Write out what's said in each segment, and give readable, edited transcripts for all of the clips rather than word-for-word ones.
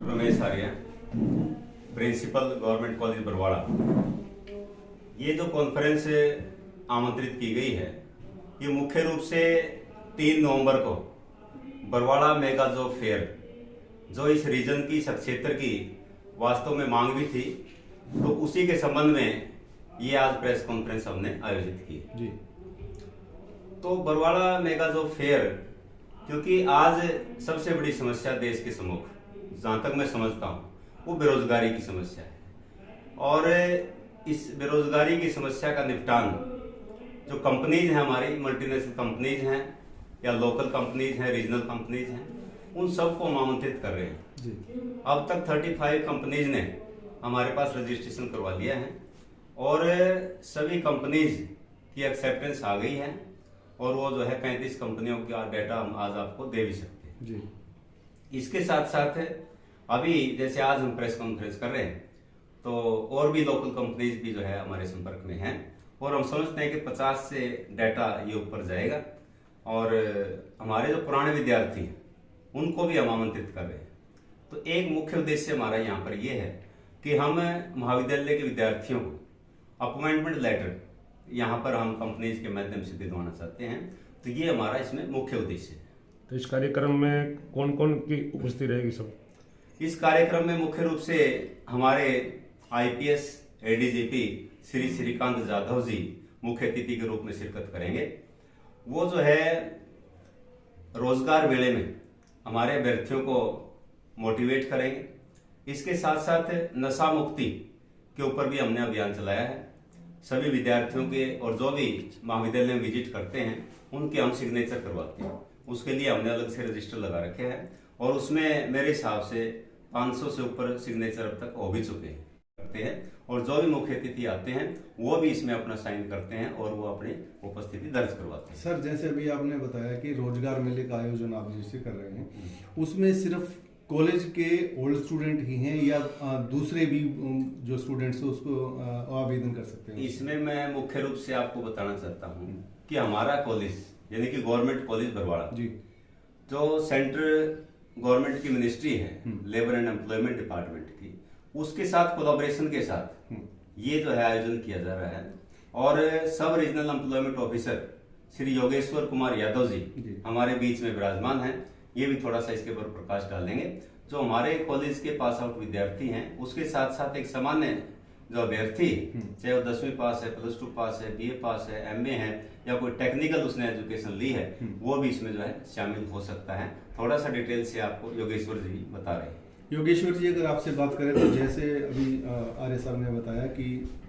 रमेश आर्य, principal government college Barwara. ये जो conference आमंत्रित की गई है, ये मुख्य रूप से 3 नवंबर को बरवाड़ा मेगा जॉब फेयर, जो इस रीजन की, इस क्षेत्र की वास्तव में मांग भी थी, तो उसी के संबंध में ये आज प्रेस कॉन्फ्रेंस हमने आयोजित की जी। तो बरवाड़ा मेगा जॉब फेयर, क्योंकि आज सबसे बड़ी समस्या देश के सम्मुख, जहां तक मैं समझता हूं, वो बेरोजगारी की समस्या है। और इस बेरोजगारी की समस्या का निपटान जो कंपनीज हैं, हमारी मल्टीनेशनल कंपनीज हैं या लोकल कंपनीज हैं, रीजनल कंपनीज हैं, उन सबको हम आमंत्रित कर रहे हैं जी। अब तक 35 कंपनीज ने हमारे पास रजिस्ट्रेशन करवा लिया है और सभी कंपनीज की एक्सेप्टेंस आ गई है और वो जो है 35 कंपनियों का डेटा हम आज आपको दे भी सकते हैं जी। इसके साथ साथ अभी जैसे आज हम प्रेस कॉन्फ्रेंस कर रहे हैं, तो और भी लोकल कंपनीज भी जो है हमारे संपर्क में हैं और हम समझते हैं कि 50 से डाटा ये ऊपर जाएगा। और हमारे जो पुराने विद्यार्थी हैं उनको भी हम आमंत्रित कर रहे हैं। तो एक मुख्य उद्देश्य हमारा यहाँ पर ये है कि हम महाविद्यालय के विद्यार्थियों को अपॉइंटमेंट लेटर यहाँ पर हम कंपनीज के माध्यम से दिलवाना चाहते हैं। तो ये हमारा इसमें मुख्य उद्देश्य है। तो इस कार्यक्रम में कौन कौन की उपस्थिति रहेगी सब? इस कार्यक्रम में मुख्य रूप से हमारे आईपीएस एडीजीपी श्री श्रीकांत जाधव जी मुख्य अतिथि के रूप में शिरकत करेंगे। वो जो है रोजगार मेले में हमारे अभ्यर्थियों को मोटिवेट करेंगे। इसके साथ साथ नशा मुक्ति के ऊपर भी हमने अभियान चलाया है। सभी विद्यार्थियों के और जो भी महाविद्यालय में विजिट करते हैं उनके हम सिग्नेचर करवाते हैं। उसके लिए हमने अलग से रजिस्टर लगा रखे हैं और उसमें मेरे हिसाब से 500 से ऊपर सिग्नेचर अब तक हो भी चुके हैं। और जो भी मुख्य अतिथि आते हैं वो भी इसमें अपना साइन करते हैं और वो अपनी उपस्थिति दर्ज करवाते हैं। सर, जैसे अभी आपने बताया कि रोजगार मेले का आयोजन आप जैसे कर रहे हैं, उसमें सिर्फ कॉलेज के ओल्ड स्टूडेंट ही हैं या दूसरे भी जो स्टूडेंट्स हैं उसको आवेदन कर सकते हैं? इसमें मैं मुख्य रूप से आपको बताना चाहता हूँ कि हमारा कॉलेज यानी कि गवर्नमेंट कॉलेज बरवाड़ा जी, जो सेंट्रल गवर्नमेंट की मिनिस्ट्री है लेबर एंड एम्प्लॉयमेंट डिपार्टमेंट की, उसके साथ कोलैबोरेशन के साथ ये जो है आयोजन किया जा रहा है। और सब regional employment officer Shri Yogeshwar Kumar Yadav ji हमारे बीच में विराजमान हैं। ये भी थोड़ा सा इसके ऊपर प्रकाश डालेंगे। जो हमारे कॉलेज के पास आउट विद्यार्थी हैं उसके साथ साथ एक सामान्य जो अभ्यर्थी, चाहे वो 10वीं पास है, +2 पास है, BA पास है, MA है या कोई टेक्निकल उसने एजुकेशन ली है, वो भी इसमें जो है शामिल हो सकता है। थोड़ा सा डिटेल से आपको योगेश्वर जी बता रहे हैं। योगेश्वर जी, अगर आपसे बात करें तो जैसे अभी आर्य साहब ने बताया कि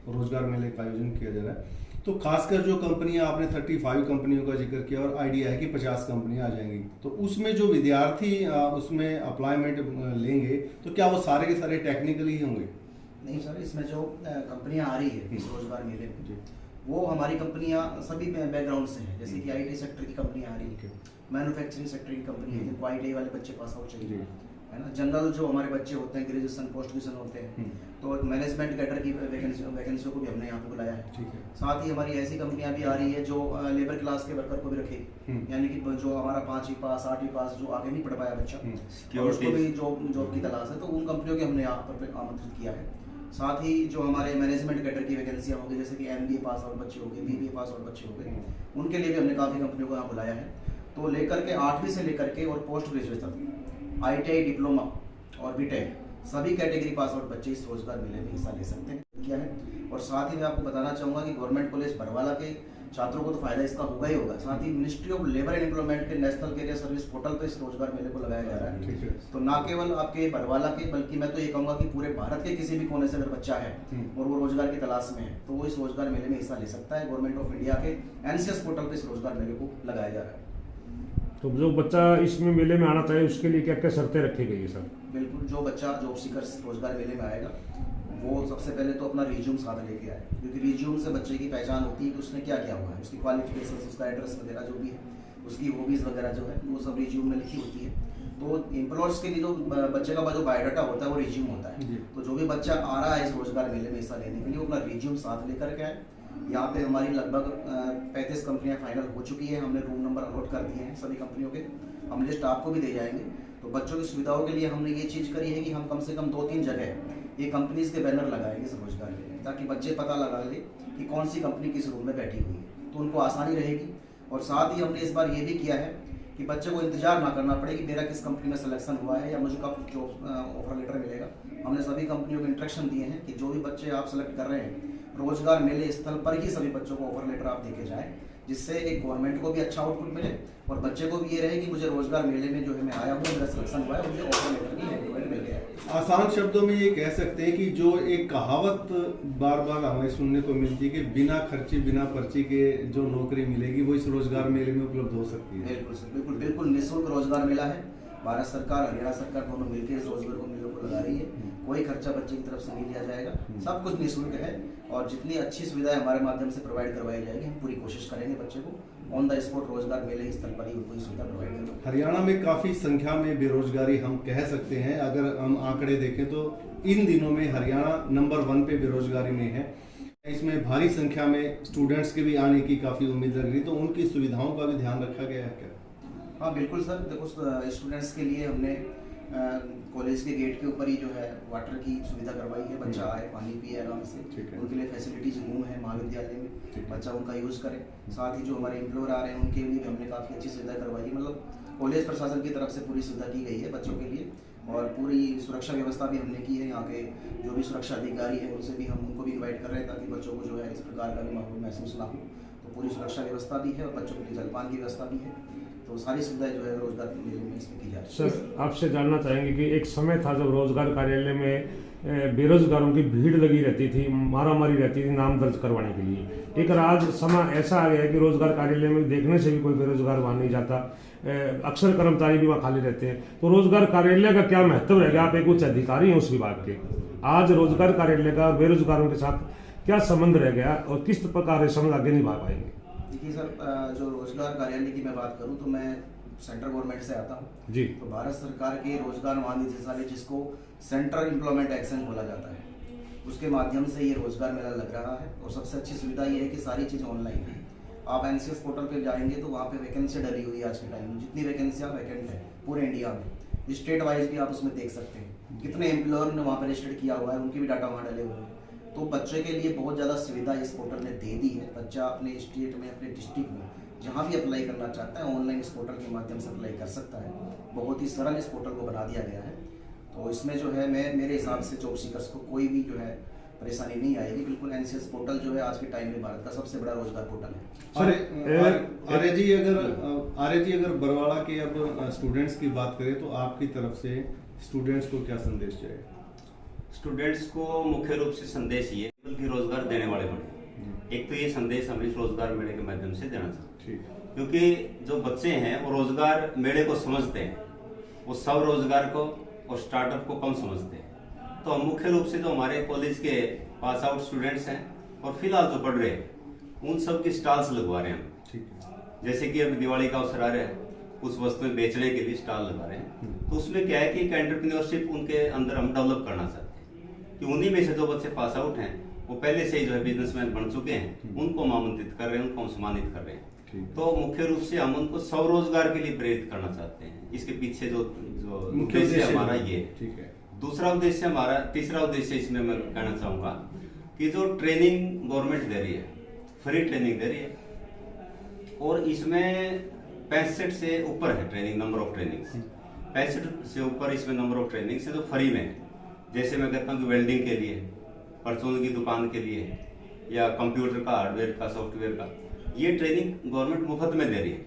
रोजगार मेले का आयोजन किया जा रहा है, तो खासकर जो कंपनियां, आपने 35 कंपनियों का जिक्र किया और आइडिया है कि 50 कंपनियां आ जाएंगी, तो उसमें जो विद्यार्थी उसमें अप्लायमेंट लेंगे तो क्या वो सारे के सारे टेक्निकल ही होंगे? नहीं सर, इसमें जो कंपनियां आ रही है इस रोजगार मेले में, वो हमारी कंपनियां सभी बैकग्राउंड से हैं। जैसे कि IT सेक्टर की कंपनियां आ रही है, मैन्युफैक्चरिंग सेक्टर की कंपनी है जिनको ITI वाले बच्चे पास आउट चाहिए, है ना। जनरल जो हमारे बच्चे होते हैं, ग्रेजुएशन पोस्ट ग्रेजुएशन होते हैं, तो मैनेजमेंट कैडर की वैकेंसियों को भी हमने यहाँ पे बुलाया है। साथ ही हमारी ऐसी कंपनियां भी आ रही है जो लेबर क्लास के वर्कर को भी रखेगी, यानी कि जो हमारा 5वीं पास 8वीं पास जो आगे नहीं पढ़ पाया बच्चा, उसको भी जॉब की तलाश है, तो उन कंपनियों के हमने यहाँ पर आमंत्रित किया है। साथ ही जो हमारे मैनेजमेंट कैडर की वैकेंसियाँ होंगी, जैसे कि MBA पास आउट बच्चे हो गए, BBA पास आउट बच्चे हो गए, उनके लिए भी हमने काफ़ी कंपनियों को यहाँ बुलाया है। तो लेकर के 8वीं से लेकर के और पोस्ट ग्रेजुएट तक ITI डिप्लोमा और BTech सभी कैटेगरी पास आउट बच्चे इस रोजगार मेले में हिस्सा ले सकते हैं क्या है। और साथ ही मैं आपको बताना चाहूँगा कि गवर्नमेंट कॉलेज बरवाला के छात्रों को तो फायदा इसका होगा ही होगा। साथ ही ministry of labour and employment के नेशनल कैरियर सर्विस पोर्टल पर इस रोजगार मेले को लगाया जा रहा है। तो ना केवल आपके बरवाला के, बल्कि मैं तो ये कहूँगा कि पूरे भारत के किसी भी कोने से अगर बच्चा है और वो रोजगार की तलाश में है तो वो इस रोजगार मेले में हिस्सा ले सकता है। गवर्नमेंट ऑफ इंडिया के NCS पोर्टल पर इस रोजगार मेले को लगाया जा रहा है। तो जो बच्चा इसमें मेले में आना चाहे उसके लिए क्या क्या शर्तें रखी गई है सर? बिल्कुल, जो बच्चा जॉब सीकर्स रोजगार मेले में आएगा वो सबसे पहले तो अपना रिज्यूम साथ लेके आए, क्योंकि रिज्यूम से बच्चे की पहचान होती है कि उसने क्या किया हुआ है, उसकी क्वालिफिकेशन, उसका एड्रेस वगैरह जो भी है, उसकी हॉबीज़ वगैरह जो है वो सब रिज्यूम में लिखी होती है। तो एम्प्लॉयर्स के लिए जो बच्चे का जो बायोडाटा होता है वो रिज्यूम होता है। तो जो भी बच्चा आ रहा है इस रोजगार मेले में हिस्सा लेने के लिए वो अपना रिज्यूम साथ लेकर के आए। यहाँ पे हमारी लगभग 35 कंपनियां फाइनल हो चुकी है। हमने रूम नंबर अलॉट कर दिए हैं सभी कंपनियों के, हम लिस्ट आपको भी दे जाएंगे। तो बच्चों की सुविधाओं के लिए हमने ये चीज़ करी है कि हम कम से कम 2-3 जगह ये कंपनीज के बैनर लगाएंगे इस रोजगार मेले में, ताकि बच्चे पता लगा ले कि कौन सी कंपनी किस रूम में बैठी हुई है, तो उनको आसानी रहेगी। और साथ ही हमने इस बार ये भी किया है कि बच्चे को इंतजार ना करना पड़े कि मेरा किस कंपनी में सिलेक्शन हुआ है या मुझे कब जॉब ऑफर लेटर मिलेगा। हमने सभी कंपनियों को इंस्ट्रक्शन दिए हैं कि जो भी बच्चे आप सेलेक्ट कर रहे हैं, रोजगार मेले स्थल पर ही सभी बच्चों को ऑफर लेटर आप देके जाएं, जिससे एक गवर्नमेंट को भी अच्छा आउटपुट मिले और बच्चे को भी ये रहे कि मुझे रोजगार मेले में जो है मैं आया हूँ, मेरा सिलेक्शन हुआ है, मुझे ऑफर लेटर भी हैंड टू हैंड मिल गया है। आसान शब्दों में ये कह सकते हैं कि जो एक कहावत बार बार हमें सुनने को मिलती है कि बिना खर्ची बिना पर्ची के जो नौकरी मिलेगी वो इस रोजगार मेले में उपलब्ध हो सकती है। बिल्कुल सर, बिल्कुल बिल्कुल निःशुल्क रोजगार मेला है। भारत सरकार, हरियाणा सरकार दोनों मिलकर इस रोजगार को मेले को लगा रही है। कोई खर्चा बच्चे की तरफ से नहीं लिया जाएगा, सब कुछ निःशुल्क है और जितनी अच्छी सुविधाएं हमारे माध्यम से प्रोवाइड करवाई जाएगी, हम पूरी कोशिश करेंगे बच्चे को ऑन द स्पॉट रोजगार मेले स्थल पर ही उनको सुविधा प्रोवाइड करेंगे। हरियाणा में काफी संख्या में बेरोजगारी हम कह सकते हैं, अगर हम आंकड़े देखें तो इन दिनों में हरियाणा नंबर 1 पे बेरोजगारी में है। इसमें भारी संख्या में स्टूडेंट्स के भी आने की काफी उम्मीद लग रही, तो उनकी सुविधाओं का भी ध्यान रखा गया है क्या? हाँ बिल्कुल सर, देखो स्टूडेंट्स के लिए हमने कॉलेज के गेट के ऊपर ही जो है वाटर की सुविधा करवाई है। बच्चा आए, पानी पिए आराम से, उनके लिए फैसिलिटीज रूम है महाविद्यालय में, बच्चा उनका यूज़ करे। साथ ही जो हमारे एम्प्लॉयर आ रहे हैं उनके लिए भी हमने काफ़ी अच्छी सुविधा करवाई है। मतलब कॉलेज प्रशासन की तरफ से पूरी सुविधा की गई है बच्चों के लिए और पूरी सुरक्षा व्यवस्था भी हमने की है। यहाँ के जो भी सुरक्षा अधिकारी है उनसे भी हम उनको भी इन्वाइट कर रहे हैं ताकि बच्चों को जो है इस प्रकार का भी माहौल महसूस ना हो। तो पूरी सुरक्षा व्यवस्था भी है और बच्चों के लिए जलपान की व्यवस्था भी है। तो सारी सुविधाएं जो है रोजगार मेले में इसमें की जा रही है। सर, आपसे जानना चाहेंगे कि एक समय था जब रोजगार कार्यालय में बेरोजगारों की भीड़ लगी रहती थी, मारामारी रहती थी नाम दर्ज करवाने के लिए। एक आज समय ऐसा आ गया है कि रोजगार कार्यालय में देखने से भी कोई बेरोजगार वहाँ नहीं जाता, अक्सर कर्मचारी भी वहाँ खाली रहते हैं। तो रोजगार कार्यालय का क्या महत्व रहेगा? आप एक उच्च अधिकारी हैं उस विभाग के, आज रोजगार कार्यालय का बेरोजगारों के साथ क्या संबंध रह गया और किस प्रकार समझ आगे निभा पाएंगे? देखिए सर, जो रोजगार कार्यालय की मैं बात करूं तो मैं सेंट्रल गवर्नमेंट से आता हूं जी। तो भारत सरकार के रोजगार महानिदेशालय, जिसको सेंट्रल एम्प्लॉयमेंट एक्शन बोला जाता है, उसके माध्यम से ये रोजगार मेला लग रहा है। और सबसे अच्छी सुविधा ये है कि सारी चीज़ें ऑनलाइन है। आप NCS पोर्टल पे जाएंगे तो वहाँ पे वैकेंसी डली हुई है आज के टाइम में, जितनी वैकेंसियाँ वैकेंट है पूरे इंडिया में, स्टेट वाइज भी आप उसमें देख सकते हैं कितने एम्प्लॉयर ने वहाँ पर रजिस्टर्ड किया हुआ है, उनके भी डाटा वहाँ डले हुए हैं। तो बच्चे के लिए बहुत ज़्यादा सुविधा इस पोर्टल ने दे दी है। बच्चा अपने स्टेट में, अपने डिस्ट्रिक्ट में जहाँ भी अप्लाई करना चाहता है ऑनलाइन इस पोर्टल के माध्यम से अप्लाई कर सकता है। बहुत ही सरल इस पोर्टल को बना दिया गया है। तो इसमें जो है मेरे हिसाब से जॉब सीकर्स को कोई भी जो है परेशानी नहीं आएगी। बिल्कुल NCS पोर्टल जो है आज के टाइम में भारत का सबसे बड़ा रोजगार पोर्टल है। आर्य जी अगर बरवाड़ा के अब स्टूडेंट्स की बात करें तो आपकी तरफ से स्टूडेंट्स को क्या संदेश जाएगा? स्टूडेंट्स को मुख्य रूप से संदेश ये बल्कि रोजगार देने वाले बने। एक तो ये संदेश हम इस रोजगार मेले के माध्यम से देना चाहते हैं, क्योंकि जो बच्चे हैं वो रोजगार मेले को समझते हैं, वो सब रोजगार को और स्टार्टअप को कम समझते हैं। तो हम मुख्य रूप से जो हमारे कॉलेज के पास आउट स्टूडेंट्स हैं और फिलहाल जो पढ़ रहे हैं उन सब की स्टॉल्स लगवा रहे हैं हम। जैसे कि अभी दिवाली का अवसर आ रहा है, कुछ वस्तुएं बेचने के लिए स्टॉल लगा रहे हैं। तो उसमें क्या है कि एक एंटरप्रेन्योरशिप उनके अंदर हम डेवलप करना चाहते हैं कि उन्हीं में से जो बच्चे पास आउट हैं वो पहले से ही जो है बिजनेसमैन बन चुके हैं, उनको हम आमंत्रित कर रहे हैं, उनको हम सम्मानित कर रहे हैं। तो मुख्य रूप से हम उनको स्वरोजगार के लिए प्रेरित करना चाहते हैं। इसके पीछे जो उद्देश्य हमारा ये है। दूसरा उद्देश्य हमारा, तीसरा उद्देश्य इसमें मैं कहना चाहूंगा कि जो ट्रेनिंग गवर्नमेंट दे रही है, फ्री ट्रेनिंग दे रही है और इसमें 65 से ऊपर है ट्रेनिंग, नंबर ऑफ ट्रेनिंग 65 से ऊपर इसमें नंबर ऑफ ट्रेनिंग से जो फ्री में है। जैसे मैं कहता हूँ कि वेल्डिंग के लिए, परचून की दुकान के लिए या कंप्यूटर का, हार्डवेयर का, सॉफ्टवेयर का, ये ट्रेनिंग गवर्नमेंट मुफ्त में दे रही है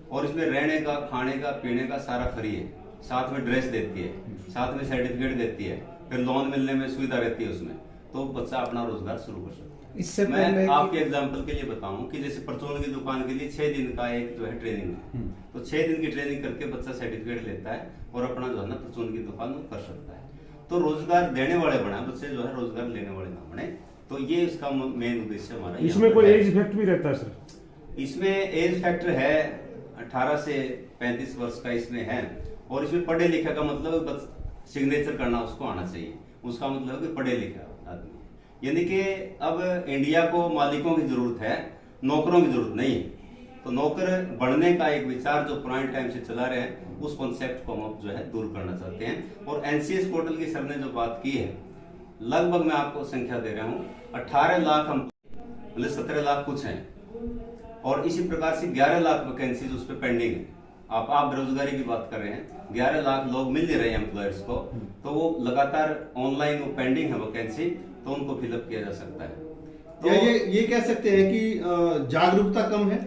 और इसमें रहने का, खाने का, पीने का सारा फ्री है। साथ में ड्रेस देती है, साथ में सर्टिफिकेट देती है, फिर लोन मिलने में सुविधा रहती है उसमें। तो बच्चा अपना रोजगार शुरू कर सकता है। इससे मैं आपके एग्जांपल के लिए बताऊं कि जैसे परचून की दुकान के लिए 6 दिन का एक जो है ट्रेनिंग है। तो 6 दिन की ट्रेनिंग करके बच्चा सर्टिफिकेट लेता है और अपना जो है ना परचून की दुकान कर सकता है। तो रोजगार देने वाले बना, बच्चे जो है रोजगार लेने वाले ना बने। तो ये इसका मेन उद्देश्य हमारा। इसमें कोई एज इफेक्ट भी रहता है सर? इसमें एज फैक्टर है 18 से 35 वर्ष का इसमें है। और इसमें पढ़े लिखे का मतलब सिग्नेचर करना उसको आना चाहिए, उसका मतलब कि पढ़े लिखे आदमी। यानी कि अब इंडिया को मालिकों की जरूरत है, नौकरों की जरूरत नहीं है। तो नौकर बनने का एक विचार जो पुराने टाइम से चला रहे हैं उस कॉन्सेप्ट को हम जो है दूर करना चाहते हैं। और एनसीएस पोर्टल की सर ने जो बात की है, लगभग मैं आपको संख्या दे रहा हूँ 18 लाख हम 17 लाख कुछ हैं, और इसी प्रकार से 11 लाख वैकेंसीज उस पर पेंडिंग है। आप बेरोजगारी की बात कर रहे हैं, 11 लाख लोग मिल नहीं रहे हैं एम्प्लॉयर्स को, तो वो लगातार ऑनलाइन वो पेंडिंग है वैकेंसी, तो उनको फिलअप किया जा सकता है। तो ये कह सकते हैं कि जागरूकता कम है।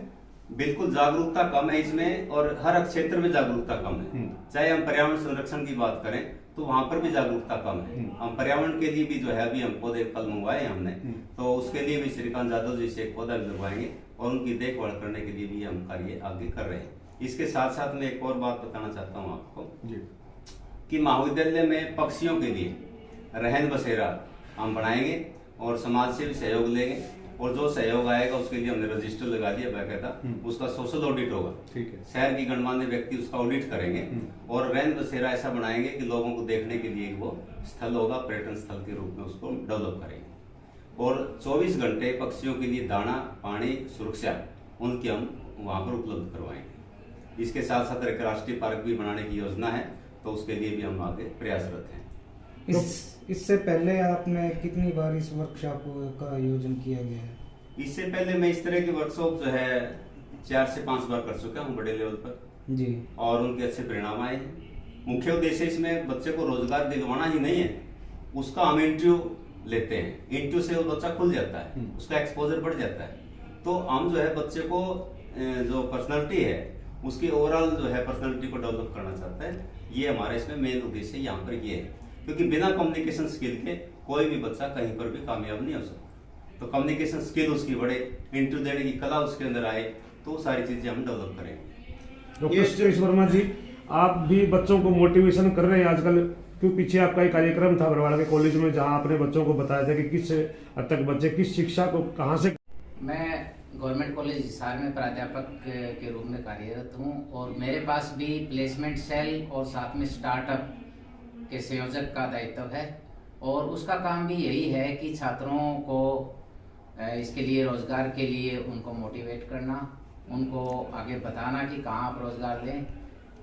बिल्कुल जागरूकता कम है इसमें, और हर क्षेत्र में जागरूकता कम है। चाहे हम पर्यावरण संरक्षण की बात करें तो वहां पर भी जागरूकता कम है। हम पर्यावरण के लिए भी जो है अभी हम पौधे कल मंगवाए हमने, तो उसके लिए भी श्रीकांत यादव जी से एक पौधा भी लगवाएंगे और उनकी देखभाल करने के लिए भी हम कार्य आगे कर रहे हैं। इसके साथ साथ मैं एक और बात बताना चाहता हूँ आपको कि महाविद्यालय में पक्षियों के लिए रहन बसेरा हम बनाएंगे और समाज से भी सहयोग लेंगे, और जो सहयोग आएगा उसके लिए हमने रजिस्टर लगा दिया बाकायदा, उसका सोशल ऑडिट होगा। ठीक है। शहर की गणमान्य व्यक्ति उसका ऑडिट करेंगे और रहन बसेरा ऐसा बनाएंगे कि लोगों को देखने के लिए वो स्थल होगा, पर्यटन स्थल के रूप में उसको डेवलप करेंगे। और 24 घंटे पक्षियों के लिए दाना, पानी, सुरक्षा उनकी हम वहां पर उपलब्ध करवाएंगे। इसके साथ साथ एक राष्ट्रीय पार्क भी बनाने की योजना है, तो उसके लिए भी हम आगे प्रयासरत हैं। इससे पहले आपने कितनी बार इस वर्कशॉप का आयोजन किया गया है? इससे पहले मैं इस तरह की वर्कशॉप जो है 4 से 5 बार कर चुका हूँ बड़े लेवल पर जी, और उनके अच्छे परिणाम आए हैं। मुख्य उद्देश्य इसमें बच्चे को रोजगार दिलवाना ही नहीं है, उसका हम इंटरव्यू लेते हैं, इंटरव्यू से वो बच्चा खुल जाता है, उसका एक्सपोजर बढ़ जाता है। तो हम जो है बच्चे को जो पर्सनालिटी है उसकी ओवरऑल जो है पर्सनालिटी को डेवलप करना चाहते हैं। ये हमारा इसमें मेन उद्देश्य यहाँ पर ये है, क्योंकि बिना कम्युनिकेशन स्किल के कोई भी बच्चा कहीं पर भी कामयाब नहीं हो सकता। तो कम्युनिकेशन स्किल उसकी बढ़े, इंटरव्यू देने की कला उसके अंदर आए, तो सारी चीजें हम डेवलप करेंगे। डॉक्टर सुरेश वर्मा जी, आप भी बच्चों को मोटिवेशन कर रहे हैं आजकल, क्यों पीछे आपका एक कार्यक्रम था बरवाला के कॉलेज में जहां आपने बच्चों को बताया था कि किस हद तक बच्चे किस शिक्षा को कहां से। मैं गवर्नमेंट कॉलेज हिसार में प्राध्यापक के रूप में कार्यरत हूं, और मेरे पास भी प्लेसमेंट सेल और साथ में स्टार्टअप के संयोजक का दायित्व है। और उसका काम भी यही है कि छात्रों को इसके लिए रोजगार के लिए उनको मोटिवेट करना, उनको आगे बताना कि कहाँ आप रोजगार लें।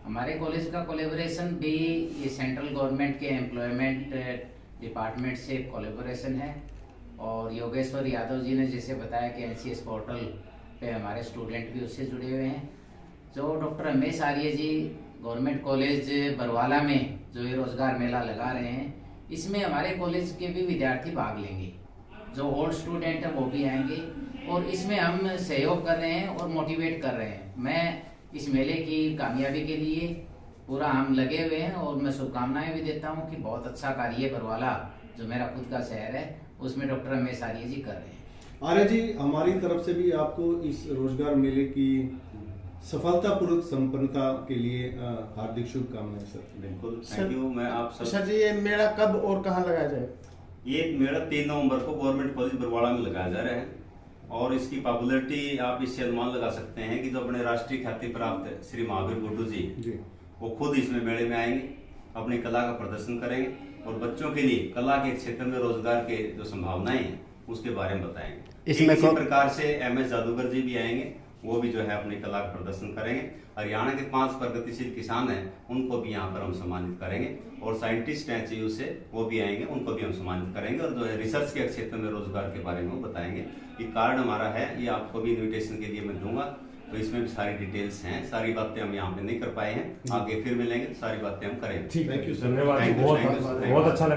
हमारे कॉलेज का कोलैबोरेशन भी ये सेंट्रल गवर्नमेंट के एम्प्लॉयमेंट डिपार्टमेंट से कोलैबोरेशन है। और योगेश्वर यादव जी ने जैसे बताया कि एनसीएस पोर्टल पे हमारे स्टूडेंट भी उससे जुड़े हुए हैं। जो डॉक्टर रमेश आर्य जी गवर्नमेंट कॉलेज बरवाला में जो ये रोजगार मेला लगा रहे हैं, इसमें हमारे कॉलेज के भी विद्यार्थी भाग लेंगे। जो ओल्ड स्टूडेंट है वो भी आएंगे, और इसमें हम सहयोग कर रहे हैं और मोटिवेट कर रहे हैं। मैं इस मेले की कामयाबी के लिए पूरा हम लगे हुए हैं, और मैं शुभकामनाएं भी देता हूं कि बहुत अच्छा कार्य बरवाला जो मेरा खुद का शहर है उसमें डॉक्टर रमेश आर्य जी कर रहे हैं। आर्य जी, हमारी तरफ से भी आपको इस रोजगार मेले की सफलतापूर्वक संपन्नता के लिए हार्दिक शुभकामनाएं सर। बिल्कुल, थैंक यू। मैं आप सब सर जी, ये मेला कब और कहाँ लगाया जाए? ये मेला 3 नवंबर को गवर्नमेंट कॉलेज बरवाड़ा में लगाया जा रहा है, और इसकी पॉपुलैरिटी आप इससे अनुमान लगा सकते हैं कि जो अपने राष्ट्रीय ख्याति प्राप्त श्री महावीर गुड्डू जी वो खुद इसमें मेले में आएंगे, अपनी कला का प्रदर्शन करेंगे, और बच्चों के लिए कला के क्षेत्र में रोजगार के जो संभावनाएं हैं उसके बारे में बताएंगे। इसी प्रकार से MS जादूगर जी भी आएंगे, वो भी जो है अपनी कला का प्रदर्शन करेंगे। हरियाणा के 5 प्रगतिशील किसान हैं, उनको भी यहाँ पर हम सम्मानित करेंगे, और साइंटिस्ट हैं CU से, वो भी आएंगे, उनको भी हम सम्मानित करेंगे, और जो है रिसर्च के क्षेत्र में रोजगार के बारे में वो बताएंगे। ये कार्ड हमारा है, ये आपको भी इन्विटेशन के लिए मैं दूंगा, तो इसमें भी सारी डिटेल्स हैं। सारी बातें हम यहाँ पे नहीं कर पाए हैं, आगे फिर मिलेंगे, सारी बातें हम करेंगे। ठीक है, धन्यवाद, बहुत अच्छा लगा।